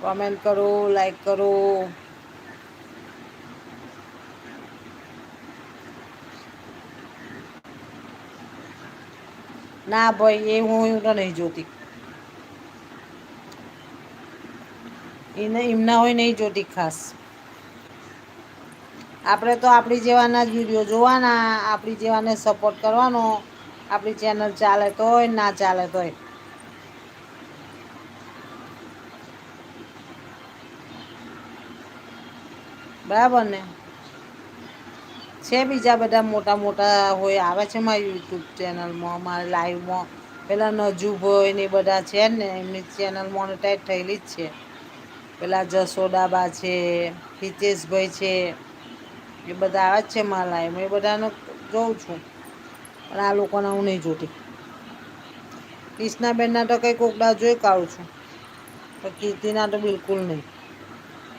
Comment કરો, like કરો. ના ભાઈ એ હું તો નહીં જોતી. એને એમના હોય નહીં જોતી ખાસ. આપણે તો આપણી જેવાના જ વિડીયો જોવાના, આપણી જેવાને સપોર્ટ કરવાનો. આપણી ચેનલ ચાલે તોય ના ચાલે તોય. બરાબર ને. છે બીજા બધા મોટા મોટા હોય આવે છે મારી યુટ્યુબ ચેનલમાં મારા લાઈવમાં. પેલા નજુભાઈ ને બધા છે ને એમની ચેનલ મોનોટાઈટ થયેલી જ છે. પેલા જસોદાબા છે, હિતેશભાઈ છે. એ બધા આવે જ છે મારા લાઈવમાં એ બધાને જોઉં છું. પણ આ લોકોને હું નહીં જોતી. ક્રિષ્નાબેનના તો કંઈ કોકડા જોઈ કાઢું છું. પણ કીર્તિના તો બિલકુલ નહીં.